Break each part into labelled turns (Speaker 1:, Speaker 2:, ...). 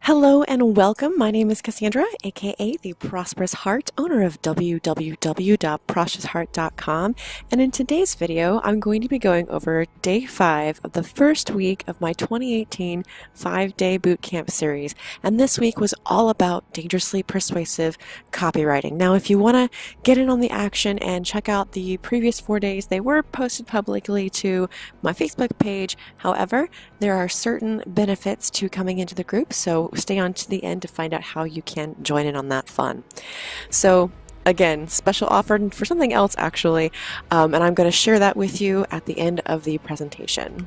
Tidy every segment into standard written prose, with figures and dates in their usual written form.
Speaker 1: Hello and welcome. My name is Cassandra, aka The Prosperous Heart, owner of www.prosperousheart.com. And in today's video, I'm going to be going over day 5 of the first week of my 2018 5-day bootcamp series. And this week was all about dangerously persuasive copywriting. Now, if you want to get in on the action and check out the previous 4 days, they were posted publicly to my Facebook page. However, there are certain benefits to coming into the group, so stay on to the end to find out how you can join in on that fun. So again, special offer for something else actually, and I'm going to share that with you at the end of the presentation.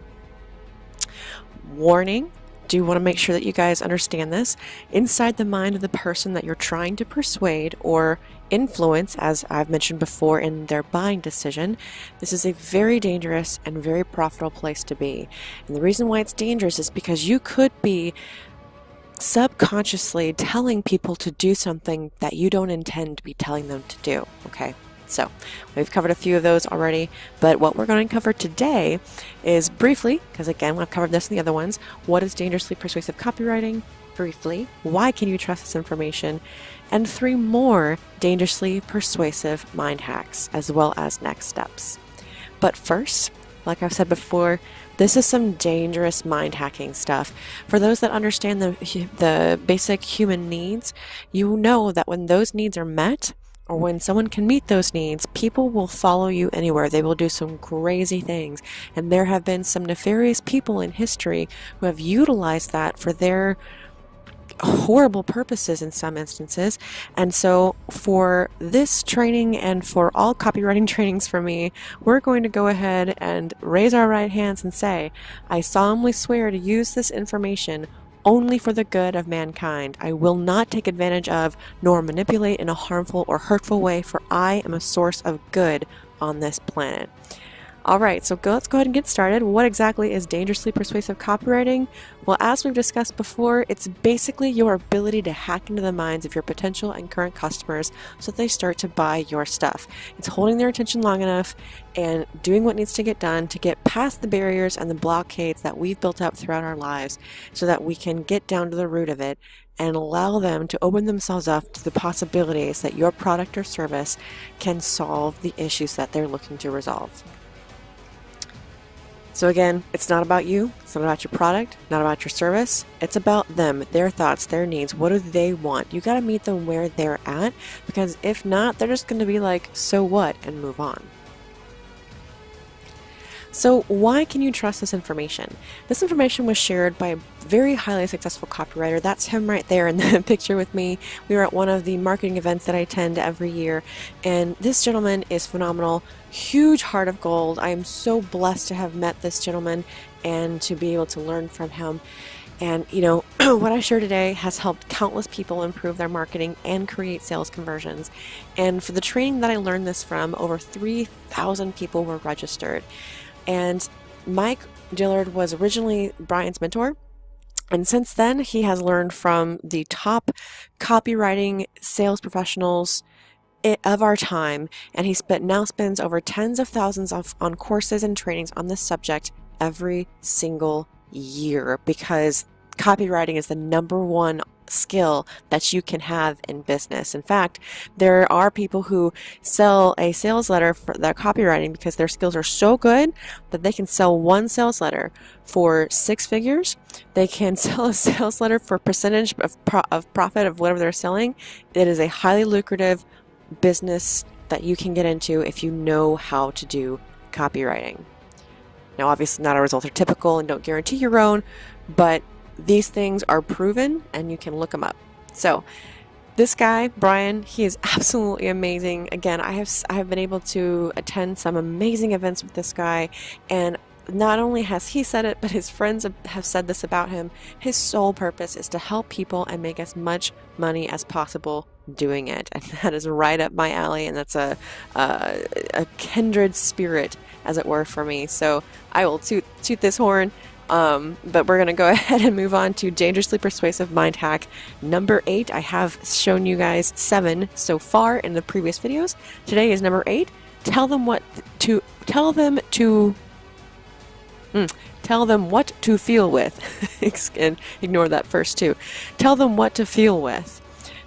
Speaker 1: Warning. Do want to make sure that you guys understand this. Inside the mind of the person that you're trying to persuade or influence, as I've mentioned before, in their buying decision, this is a very dangerous and very profitable place to be. And the reason why it's dangerous is because you could be subconsciously telling people to do something that you don't intend to be telling them to do. Okay, so we've covered a few of those already, but what we're going to cover today is briefly, because again, I've covered this in the other ones, what is dangerously persuasive copywriting? Briefly, why can you trust this information? And 3 more dangerously persuasive mind hacks, as well as next steps. But first, like I've said before, this is some dangerous mind hacking stuff. For those that understand the basic human needs, you know that when those needs are met, or when someone can meet those needs, people will follow you anywhere. They will do some crazy things. And there have been some nefarious people in history who have utilized that for their horrible purposes in some instances. And so for this training and for all copywriting trainings for me, we're going to go ahead and raise our right hands and say, I solemnly swear to use this information only for the good of mankind. I will not take advantage of nor manipulate in a harmful or hurtful way, for I am a source of good on this planet. Alright, so let's go ahead and get started. What exactly is dangerously persuasive copywriting? Well, as we've discussed before, it's basically your ability to hack into the minds of your potential and current customers so that they start to buy your stuff. It's holding their attention long enough and doing what needs to get done to get past the barriers and the blockades that we've built up throughout our lives so that we can get down to the root of it and allow them to open themselves up to the possibilities that your product or service can solve the issues that they're looking to resolve. So again, it's not about you, it's not about your product, not about your service, it's about them, their thoughts, their needs. What do they want? You got to meet them where they're at, because if not, they're just going to be like, so what, and move on. So why can you trust this information? This information was shared by a very highly successful copywriter. That's him right there in the picture with me. We were at one of the marketing events that I attend every year, and this gentleman is phenomenal. Huge heart of gold. I am so blessed to have met this gentleman and to be able to learn from him. And you know, what I share today has helped countless people improve their marketing and create sales conversions. And for the training that I learned this from, over 3,000 people were registered. And Mike Dillard was originally Brian's mentor. And since then, he has learned from the top copywriting sales professionals of our time. And he now spends over tens of thousands on courses and trainings on this subject every single year, because copywriting is the #1 skill that you can have in business. In fact, there are people who sell a sales letter for their copywriting because their skills are so good that they can sell one sales letter for 6 figures. They can sell a sales letter for percentage of profit of whatever they're selling. It is a highly lucrative business that you can get into if you know how to do copywriting. Now, obviously not all results are typical and don't guarantee your own, but these things are proven and you can look them up. So this guy, Brian, he is absolutely amazing. Again, I have been able to attend some amazing events with this guy, and not only has he said it, but his friends have said this about him. His sole purpose is to help people and make as much money as possible doing it. And that is right up my alley, and that's a kindred spirit, as it were, for me. So I will toot this horn. But we're going to go ahead and move on to dangerously persuasive mind hack number 8. I have shown you guys 7 so far in the previous videos. Today is number 8. Tell them Tell them what to feel with. And ignore that first two. Tell them what to feel with.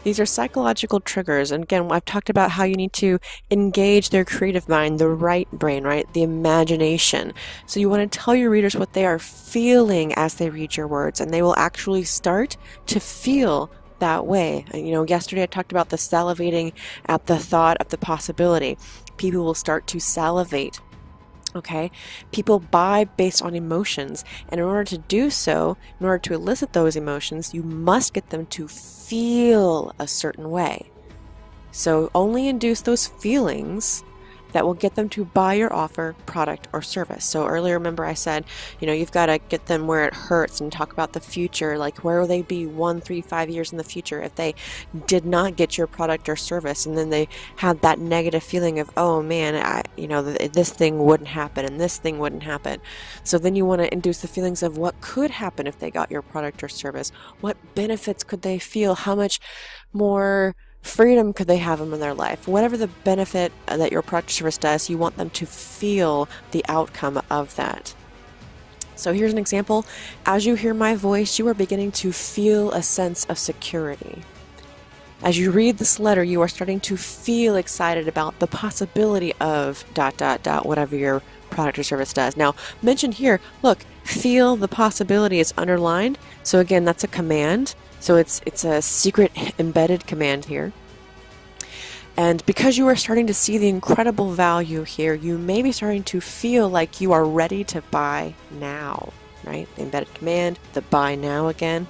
Speaker 1: These are psychological triggers. And again, I've talked about how you need to engage their creative mind, the right brain, right? The imagination. So you want to tell your readers what they are feeling as they read your words, and they will actually start to feel that way. Yesterday I talked about the salivating at the thought of the possibility. People will start to salivate. Okay, people buy based on emotions, and in order to do so, in order to elicit those emotions, you must get them to feel a certain way. So only induce those feelings that will get them to buy your offer, product, or service. So earlier, remember I said, you've got to get them where it hurts and talk about the future, like where will they be 1, 3, 5 years in the future if they did not get your product or service, and then they had that negative feeling of, oh man, this thing wouldn't happen and this thing wouldn't happen. So then you want to induce the feelings of what could happen if they got your product or service. What benefits could they feel? How much more freedom could they have in their life? Whatever the benefit that your product or service does, you want them to feel the outcome of that. So here's an example. As you hear my voice, you are beginning to feel a sense of security. As you read this letter, you are starting to feel excited about the possibility of ... whatever your product or service does. Now, mention here, look, feel the possibility is underlined. So again, that's a command. So it's a secret embedded command here. And because you are starting to see the incredible value here, you may be starting to feel like you are ready to buy now, right? The embedded command, the buy now again.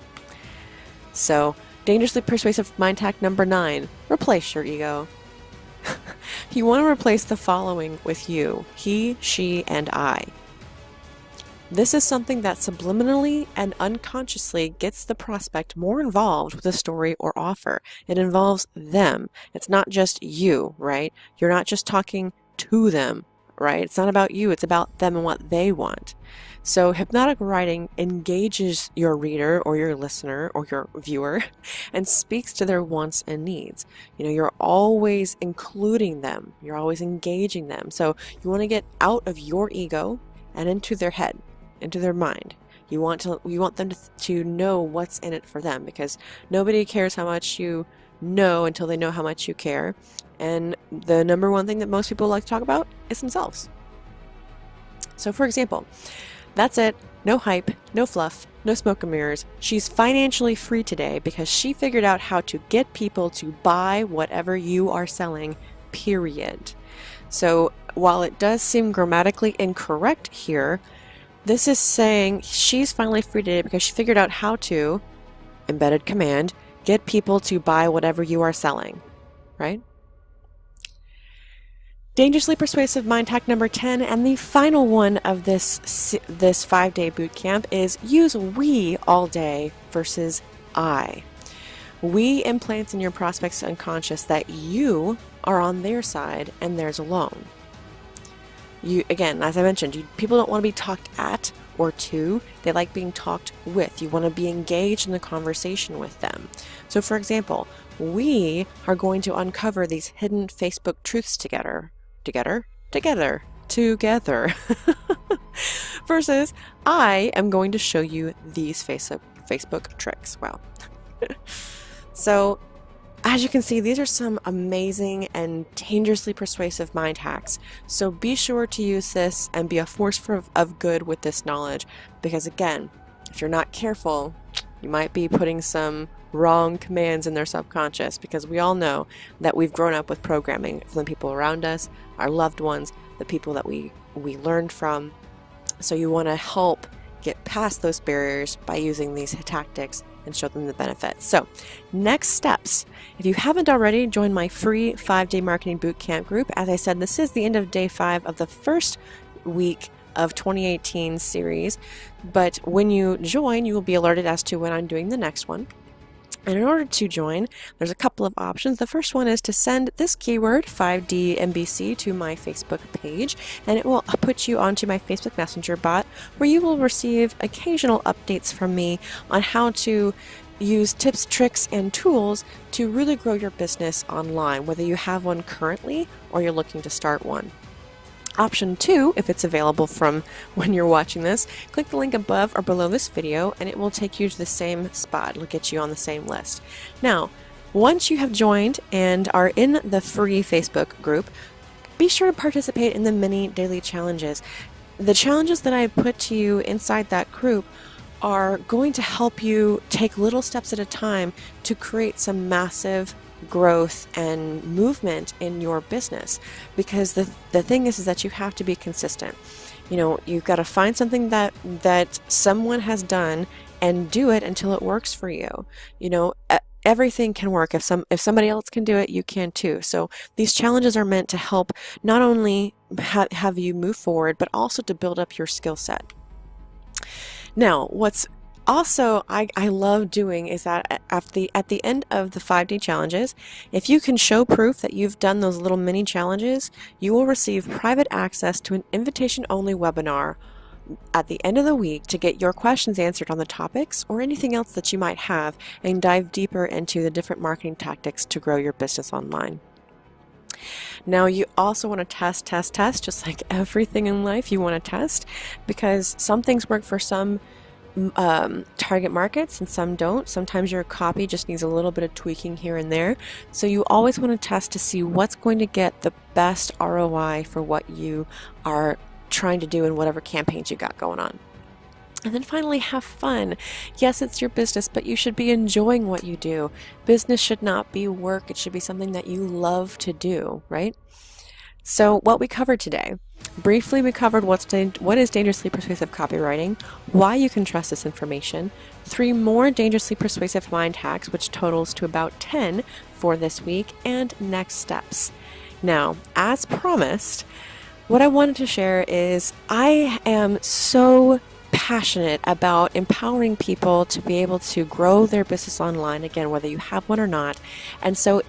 Speaker 1: So dangerously persuasive mind hack number 9, replace your ego. You want to replace the following with you, he, she, and I. This is something that subliminally and unconsciously gets the prospect more involved with a story or offer. It involves them. It's not just you, right? You're not just talking to them, right? It's not about you. It's about them and what they want. So hypnotic writing engages your reader or your listener or your viewer and speaks to their wants and needs. You're always including them. You're always engaging them. So you want to get out of your ego and into their head, into their mind. You want them to know what's in it for them, because nobody cares how much you know until they know how much you care. And the number one thing that most people like to talk about is themselves. So for example, that's it. No hype, no fluff, no smoke and mirrors. She's financially free today because she figured out how to get people to buy whatever you are selling, period. So while it does seem grammatically incorrect here, this is saying she's finally free today because she figured out how to, embedded command, get people to buy whatever you are selling, right? Dangerously persuasive mind hack number 10, and the final one of this 5-day boot camp, is use we all day versus I. We implants in your prospect's unconscious that you are on their side and theirs alone. Again, as I mentioned, people don't want to be talked at or to. They like being talked with. You want to be engaged in the conversation with them. So for example, we are going to uncover these hidden Facebook truths together. Versus I am going to show you these Facebook tricks. Wow. So as you can see, these are some amazing and dangerously persuasive mind hacks. So be sure to use this and be a force of good with this knowledge, because again, if you're not careful, you might be putting some wrong commands in their subconscious, because we all know that we've grown up with programming from the people around us, our loved ones, the people that we learned from. So you want to help get past those barriers by using these tactics and show them the benefits. So next steps. If you haven't already, join my free 5-day marketing bootcamp group. As I said, this is the end of day 5 of the first week of 2018 series. But when you join, you will be alerted as to when I'm doing the next one. And in order to join, there's a couple of options. The first one is to send this keyword 5DMBC to my Facebook page, and it will put you onto my Facebook Messenger bot, where you will receive occasional updates from me on how to use tips, tricks, and tools to really grow your business online, whether you have one currently or you're looking to start one. Option 2, if it's available from when you're watching this, click the link above or below this video and it will take you to the same spot. It'll get you on the same list. Now, once you have joined and are in the free Facebook group, be sure to participate in the mini daily challenges. The challenges that I put to you inside that group are going to help you take little steps at a time to create some massive growth and movement in your business, because the thing is that you have to be consistent. You've got to find something that someone has done and do it until it works for you. Everything can work. If somebody else can do it, you can too. So these challenges are meant to help not only have you move forward, but also to build up your skill set. Now, what's also I love doing is that at the end of the 5-day challenges, if you can show proof that you've done those little mini challenges, you will receive private access to an invitation-only webinar at the end of the week to get your questions answered on the topics or anything else that you might have, and dive deeper into the different marketing tactics to grow your business online. Now, you also want to test, just like everything in life, you want to test, because some things work for some target markets and some don't. Sometimes your copy just needs a little bit of tweaking here and there. So you always want to test to see what's going to get the best ROI for what you are trying to do in whatever campaigns you got going on. And then finally, have fun. Yes, it's your business, but you should be enjoying what you do. Business should not be work. It should be something that you love to do, right? So what we covered today. Briefly, we covered what is dangerously persuasive copywriting, why you can trust this information, 3 more dangerously persuasive mind hacks, which totals to about 10 for this week, and next steps. Now, as promised, what I wanted to share is I am so passionate about empowering people to be able to grow their business online, again, whether you have one or not. And so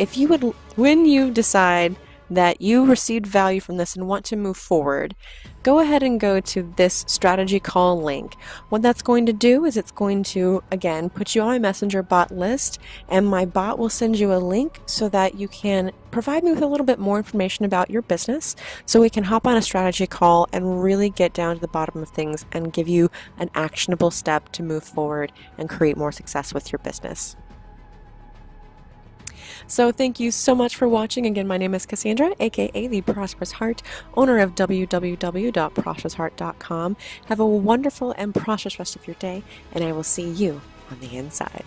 Speaker 1: when you decide that you received value from this and want to move forward, go ahead and go to this strategy call link. What that's going to do is it's going to, again, put you on my messenger bot list, and my bot will send you a link so that you can provide me with a little bit more information about your business, so we can hop on a strategy call and really get down to the bottom of things and give you an actionable step to move forward and create more success with your business. So thank you so much for watching. Again, my name is Cassandra, aka The Prosperous Heart, owner of www.prosperousheart.com. Have a wonderful and prosperous rest of your day, and I will see you on the inside.